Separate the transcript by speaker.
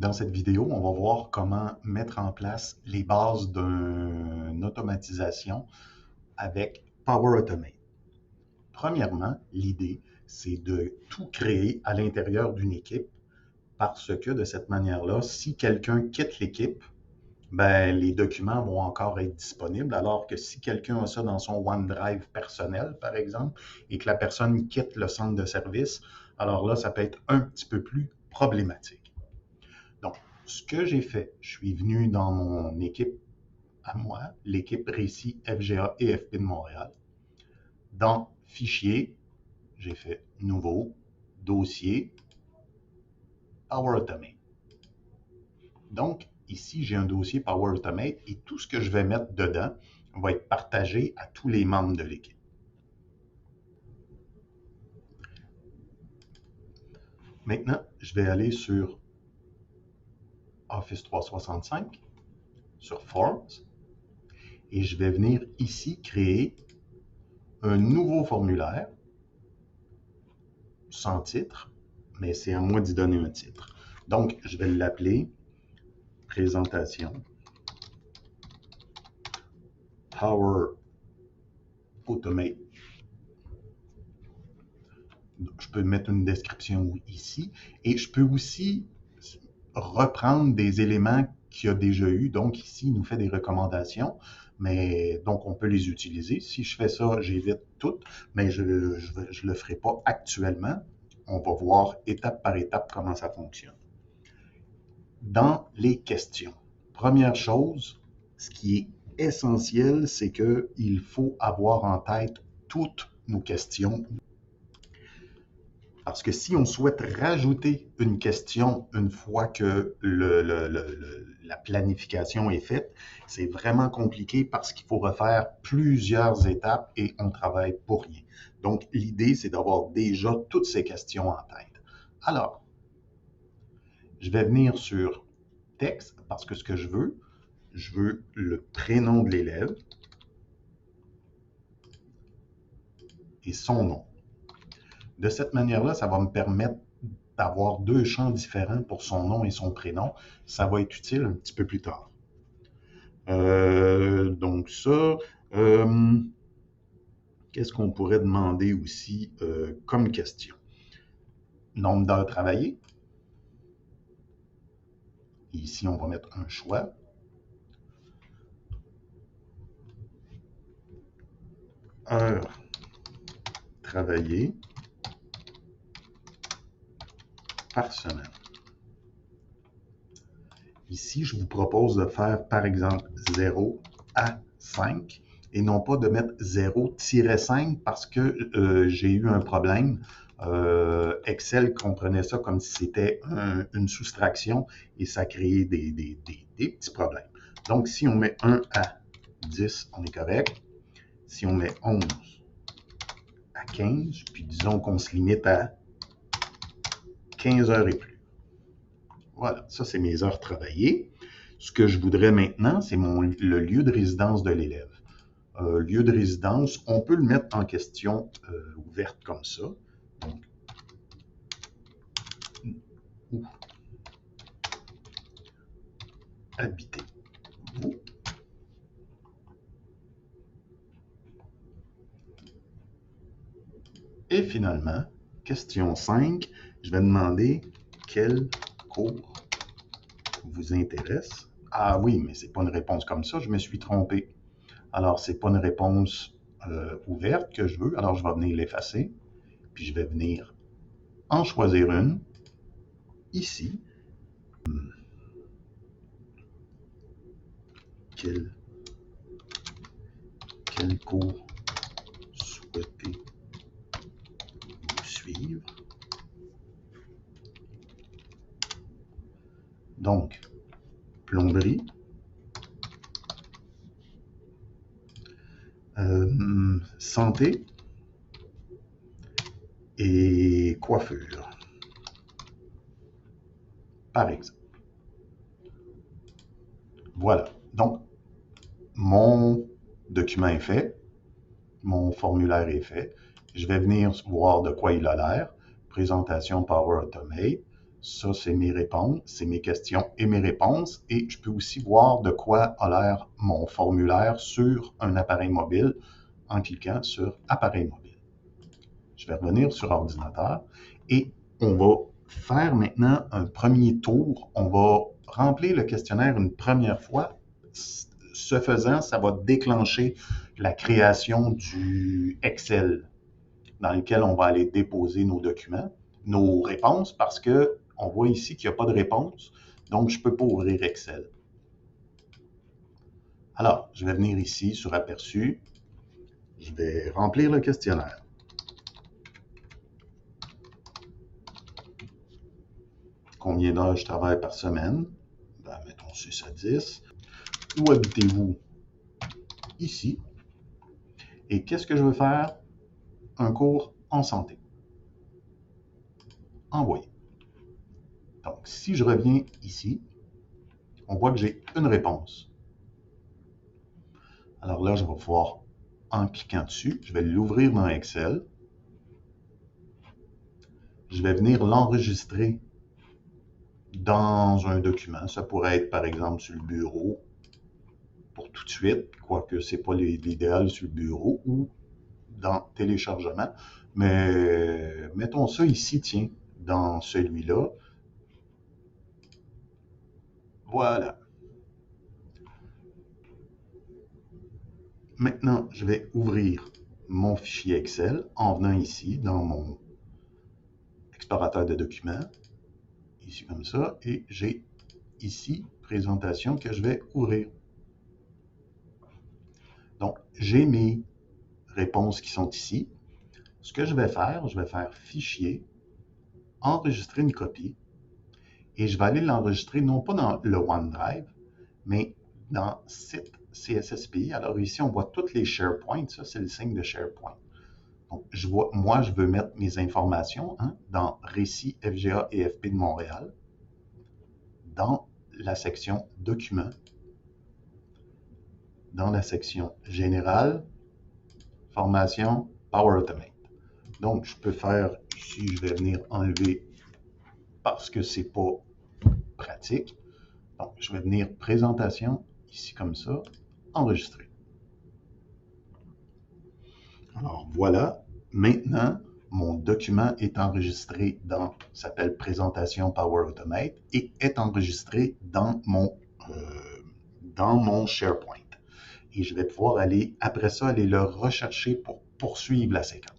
Speaker 1: Dans cette vidéo, on va voir comment mettre en place les bases d'une automatisation avec Power Automate. Premièrement, l'idée, c'est de tout créer à l'intérieur d'une équipe parce que de cette manière-là, si quelqu'un quitte l'équipe, ben, les documents vont encore être disponibles, alors que si quelqu'un a ça dans son OneDrive personnel, par exemple, et que la personne quitte le centre de service, alors là, ça peut être un petit peu plus problématique. Donc, ce que j'ai fait, je suis venu dans mon équipe à moi, l'équipe Récit FGA et FP de Montréal. Dans Fichier, j'ai fait Nouveau, Dossier, Power Automate. Donc, ici, j'ai un dossier Power Automate et tout ce que je vais mettre dedans va être partagé à tous les membres de l'équipe. Maintenant, je vais aller sur Office 365, sur Forms, et je vais venir ici créer un nouveau formulaire sans titre, mais c'est à moi d'y donner un titre. Donc, je vais l'appeler Présentation Power Automate. Je peux mettre une description ici et je peux aussi reprendre des éléments qu'il y a déjà eu. Donc ici, il nous fait des recommandations, mais donc on peut les utiliser. Si je fais ça, j'évite tout, mais je ne le ferai pas actuellement. On va voir étape par étape comment ça fonctionne. Dans les questions, première chose, ce qui est essentiel, c'est qu'il faut avoir en tête toutes nos questions. Parce que si on souhaite rajouter une question une fois que la planification est faite, c'est vraiment compliqué parce qu'il faut refaire plusieurs étapes et on travaille pour rien. Donc, l'idée, c'est d'avoir déjà toutes ces questions en tête. Alors, je vais venir sur texte parce que ce que je veux le prénom de l'élève et son nom. De cette manière-là, ça va me permettre d'avoir deux champs différents pour son nom et son prénom. Ça va être utile un petit peu plus tard. Donc ça, qu'est-ce qu'on pourrait demander aussi comme question? Nombre d'heures travaillées. Ici, on va mettre un choix. Heures travaillées par semaine. Ici, je vous propose de faire, par exemple, 0 à 5 et non pas de mettre 0-5 parce que j'ai eu un problème. Excel comprenait ça comme si c'était une soustraction et ça créait des petits problèmes. Donc, si on met 1 à 10, on est correct. Si on met 11 à 15, puis disons qu'on se limite à 15 heures et plus. Voilà, ça c'est mes heures travaillées. Ce que je voudrais maintenant, c'est le lieu de résidence de l'élève. Lieu de résidence, on peut le mettre en question ouverte comme ça. Donc, où habitez-vous? Et finalement, question 5, je vais demander quel cours vous intéresse. Ah oui, mais c'est pas une réponse comme ça, je me suis trompé. Alors, c'est pas une réponse ouverte que je veux, alors je vais venir l'effacer, puis je vais venir en choisir une, ici. Quel cours souhaitez-vous suivre? Donc, plomberie, santé et coiffure, par exemple. Voilà. Donc, mon document est fait, mon formulaire est fait. Je vais venir voir de quoi il a l'air. Présentation Power Automate. Ça, c'est mes réponses, c'est mes questions et mes réponses. Et je peux aussi voir de quoi a l'air mon formulaire sur un appareil mobile en cliquant sur Appareil mobile. Je vais revenir sur ordinateur et on va faire maintenant un premier tour. On va remplir le questionnaire une première fois. Ce faisant, ça va déclencher la création du Excel dans lequel on va aller déposer nos documents, nos réponses, parce qu'on voit ici qu'il n'y a pas de réponse, donc je ne peux pas ouvrir Excel. Alors, je vais venir ici sur Aperçu, je vais remplir le questionnaire. Combien d'heures je travaille par semaine? Ben, mettons 6 à 10. Où habitez-vous? Ici. Et qu'est-ce que je veux faire? Un cours en santé. Envoyer. Donc, si je reviens ici, on voit que j'ai une réponse. Alors là, je vais pouvoir, en cliquant dessus, je vais l'ouvrir dans Excel. Je vais venir l'enregistrer dans un document. Ça pourrait être, par exemple, sur le bureau pour tout de suite, quoique ce n'est pas l'idéal sur le bureau, ou dans téléchargement. Mais mettons ça ici, tiens, dans celui-là. Voilà. Maintenant, je vais ouvrir mon fichier Excel en venant ici dans mon explorateur de documents, ici comme ça, et j'ai ici présentation que je vais ouvrir. Donc, j'ai mes réponses qui sont ici. Ce que je vais faire fichier, enregistrer une copie, et je vais aller l'enregistrer non pas dans le OneDrive, mais dans site CSSPI. Alors ici, on voit toutes les SharePoint. Ça, c'est le signe de SharePoint. Donc, moi, je veux mettre mes informations dans Récits FGA et FP de Montréal, dans la section Documents, dans la section Générale, Formation, Power Automate. Donc, je peux faire ici, je vais venir enlever parce que c'est pas pratique. Donc, je vais venir Présentation, ici comme ça, Enregistrer. Alors, voilà. Maintenant, mon document est enregistré dans, s'appelle Présentation Power Automate et est enregistré dans mon SharePoint. Et je vais pouvoir aller, après ça, aller le rechercher pour poursuivre la séquence.